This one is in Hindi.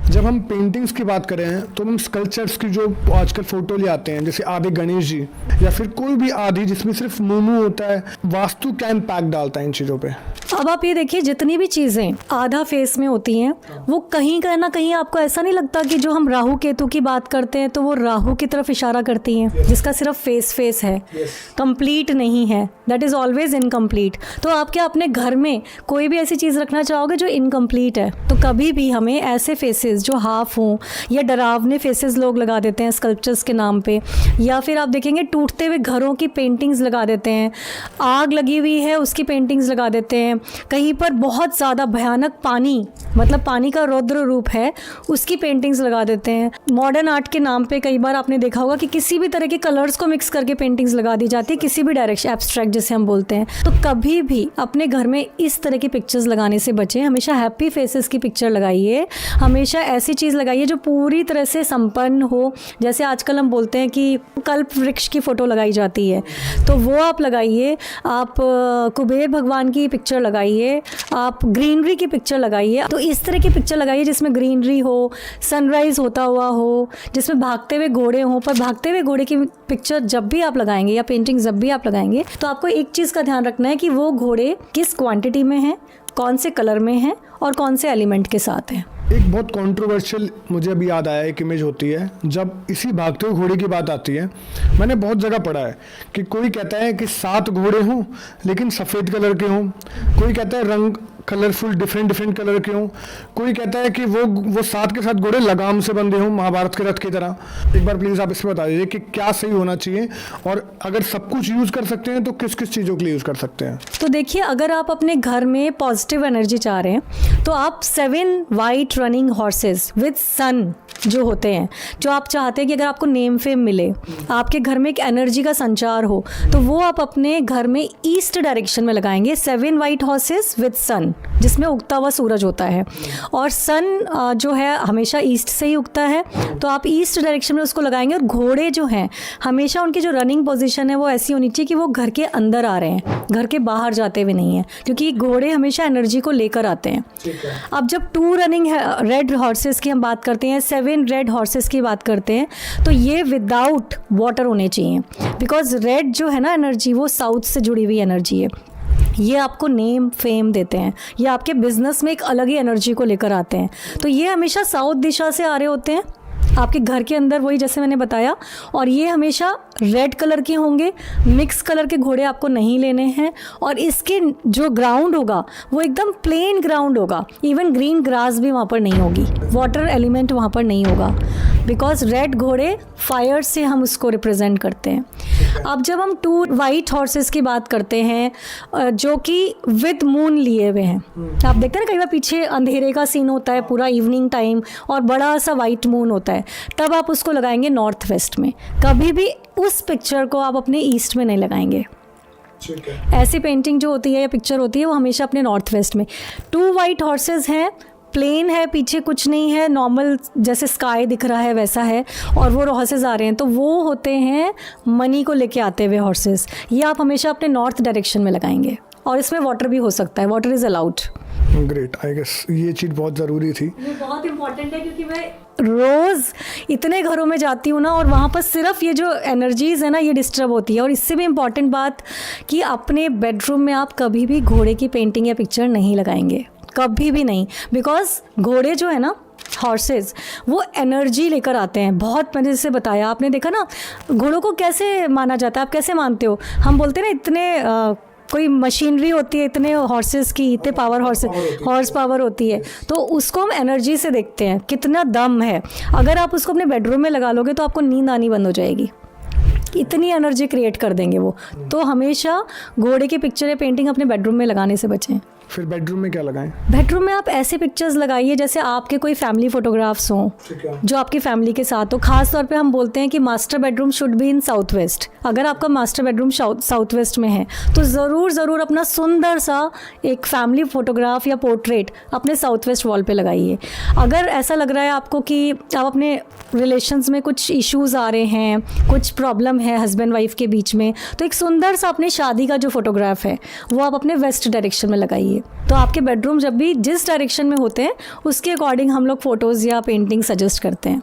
जब हम पेंटिंग्स की बात करें तो हम स्कल्पचर्स की जो आजकल फोटो ले आते हैं, जैसे आदि गणेश जी या फिर कोई भी आदि जिसमें सिर्फ मुंह होता है, वास्तु क्या इम्पैक्ट डालता है इन चीज़ों पे? अब आप ये देखिए, जितनी भी चीज़ें आधा फेस में होती हैं वो कहीं ना कहीं आपको ऐसा नहीं लगता कि जो हम राहु केतु की बात करते हैं तो वो राहु की तरफ इशारा करती हैं, जिसका सिर्फ फेस है, कंप्लीट नहीं है, दैट इज़ ऑलवेज इनकम्प्लीट। तो आप क्या अपने घर में कोई भी ऐसी चीज़ रखना चाहोगे जो इनकम्प्लीट है? तो कभी भी हमें ऐसे फेसेस जो हाफ हों या डरावने फेसेस लोग लगा देते हैं स्कल्पचर्स के नाम पे, या फिर आप देखेंगे टूटते हुए घरों की पेंटिंग्स लगा देते हैं, आग लगी हुई है उसकी पेंटिंग्स लगा देते हैं, कहीं पर बहुत ज़्यादा भयानक पानी, मतलब पानी का रौद्र रूप है, उसकी पेंटिंग्स लगा देते हैं। मॉडर्न आर्ट के नाम पे कई बार आपने देखा होगा कि किसी भी तरह के कलर्स को मिक्स करके पेंटिंग्स लगा दी जाती है, किसी भी डायरेक्शन, एब्स्ट्रैक्ट जिसे हम बोलते हैं। तो कभी भी अपने घर में इस तरह की पिक्चर्स लगाने से बचें। हमेशा हैप्पी फेसेस की पिक्चर लगाइए, हमेशा ऐसी चीज़ लगाइए जो पूरी तरह से संपन्न हो। जैसे आजकल हम बोलते हैं कि कल्प वृक्ष की फ़ोटो लगाई जाती है, तो वो आप लगाइए। आप कुबेर भगवान की पिक्चर लगाइए, आप ग्रीनरी की पिक्चर लगाइए। तो इस तरह की पिक्चर लगाइए जिसमें ग्रीनरी हो, सनराइज़ होता हुआ हो, जिसमें भागते हुए घोड़े हों। पर भागते हुए घोड़े की पिक्चर जब भी आप लगाएंगे या पेंटिंग जब भी आप लगाएंगे तो आपको एक चीज़ का ध्यान रखना है कि वो घोड़े किस क्वांटिटी में हैं, कौन से कलर में हैं और कौन से एलिमेंट के साथ हैं। एक बहुत कंट्रोवर्शियल मुझे अभी याद आया, एक इमेज होती है जब इसी भागते हुए घोड़े की बात आती है। मैंने बहुत जगह पढ़ा है कि कोई कहता है कि 7 घोड़े हों लेकिन सफ़ेद कलर के हों, कोई कहता है रंग कलरफुल डिफरेंट कलर के हों, कोई कहता है कि वो 7 के 7 घोड़े लगाम से बंधे हों, महाभारत के रथ की तरह। एक बार प्लीज़ आप इसमें बता दीजिए कि क्या सही होना चाहिए, और अगर सब कुछ यूज़ कर सकते हैं तो किस किस चीज़ों के लिए यूज़ कर सकते हैं? तो देखिए, अगर आप अपने घर में पॉजिटिव एनर्जी चाह रहे हैं तो आप 7 वाइट रनिंग हॉर्सेस विद सन जो होते हैं, जो आप चाहते हैं कि अगर आपको नेम फेम मिले, आपके घर में एक एनर्जी का संचार हो, तो वो आप अपने घर में ईस्ट डायरेक्शन में लगाएंगे। 7 वाइट हॉर्सेस विद सन, जिसमें उगता हुआ सूरज होता है, और सन जो है हमेशा ईस्ट से ही उगता है, तो आप ईस्ट डायरेक्शन में उसको लगाएंगे। और घोड़े जो हैं हमेशा उनकी जो रनिंग पोजीशन है वो ऐसी होनी चाहिए कि वो घर के अंदर आ रहे हैं, घर के बाहर जाते हुए नहीं है, क्योंकि घोड़े हमेशा एनर्जी को लेकर आते हैं। अब जब 2 रनिंग रेड हॉर्सेस की हम बात करते हैं, 7 रेड हॉर्सेस की बात करते हैं, तो ये विदाउट वाटर होने चाहिए, बिकॉज रेड जो है ना एनर्जी, वो साउथ से जुड़ी हुई एनर्जी है। ये आपको नेम फेम देते हैं, ये आपके बिजनेस में एक अलग ही एनर्जी को लेकर आते हैं। तो ये हमेशा साउथ दिशा से आ रहे होते हैं आपके घर के अंदर, वही जैसे मैंने बताया, और ये हमेशा रेड कलर के होंगे। मिक्स कलर के घोड़े आपको नहीं लेने हैं, और इसके जो ग्राउंड होगा वो एकदम प्लेन ग्राउंड होगा, इवन ग्रीन ग्रास भी वहाँ पर नहीं होगी, वाटर एलिमेंट वहाँ पर नहीं होगा, बिकॉज रेड घोड़े फायर से हम उसको रिप्रेजेंट करते हैं। अब जब हम 2 वाइट हॉर्सेस की बात करते हैं जो कि विद मून लिए हुए हैं, आप देखते हैं ना कई बार पीछे अंधेरे का सीन होता है पूरा इवनिंग टाइम और बड़ा सा वाइट मून होता है, तब आप उसको लगाएंगे नॉर्थ वेस्ट में। कभी भी उस पिक्चर को आप अपने ईस्ट में नहीं लगाएंगे। ऐसी पेंटिंग जो होती है या पिक्चर होती है वो हमेशा अपने नॉर्थ वेस्ट में। 2 वाइट हॉर्सेस हैं, प्लेन है, पीछे कुछ नहीं है, नॉर्मल जैसे स्काई दिख रहा है वैसा है, और वो हॉर्सेस आ रहे हैं, तो वो होते हैं मनी को लेके आते हुए हॉर्सेस। ये आप हमेशा अपने नॉर्थ डायरेक्शन में लगाएंगे, और इसमें वाटर भी हो सकता है, water is allowed. Great, I guess ये चीज़ बहुत ज़रूरी थी। ये बहुत इंपॉर्टेंट है, क्योंकि मैं रोज़ इतने घरों में जाती हूँ ना, और वहाँ पर सिर्फ ये जो एनर्जीज़ है ना ये डिस्टर्ब होती है। और इससे भी इम्पॉर्टेंट बात कि अपने बेडरूम में आप कभी भी घोड़े की पेंटिंग या पिक्चर नहीं लगाएंगे, कभी भी नहीं, बिकॉज घोड़े जो है ना हॉर्सेस वो एनर्जी लेकर आते हैं। बहुत मैंने जैसे बताया, आपने देखा ना घोड़ों को कैसे माना जाता है, आप कैसे मानते हो? हम बोलते हैं ना इतने कोई मशीनरी होती है इतने हॉर्सेस की, इतने हॉर्स पावर होती है, तो उसको हम एनर्जी से देखते हैं कितना दम है। अगर आप उसको अपने बेडरूम में लगा लोगे तो आपको नींद आनी बंद हो जाएगी, इतनी एनर्जी क्रिएट कर देंगे वो। तो हमेशा घोड़े की पिक्चर या पेंटिंग अपने बेडरूम में लगाने से बचें। फिर बेडरूम में क्या लगाएं? बेडरूम में आप ऐसे पिक्चर्स लगाइए जैसे आपके कोई फैमिली फोटोग्राफ्स हों जो आपकी फैमिली के साथ हो। खास तौर पे हम बोलते हैं कि master bedroom should be in south west. अगर आपका मास्टर बेडरूम साउथ वेस्ट में है तो ज़रूर अपना सुंदर सा एक फैमिली फोटोग्राफ या पोर्ट्रेट अपने साउथ वेस्ट वॉल पे लगाइए। अगर ऐसा लग रहा है आपको कि आप अपने रिलेशंस में कुछ इश्यूज आ रहे हैं, कुछ प्रॉब्लम है हस्बैंड वाइफ के बीच में, तो एक सुंदर सा अपने शादी का जो फोटोग्राफ है वो आप अपने वेस्ट डायरेक्शन में लगाइए। तो आपके बेडरूम जब भी जिस डायरेक्शन में होते हैं उसके अकॉर्डिंग हम लोग फ़ोटोज़ या पेंटिंग सजेस्ट करते हैं।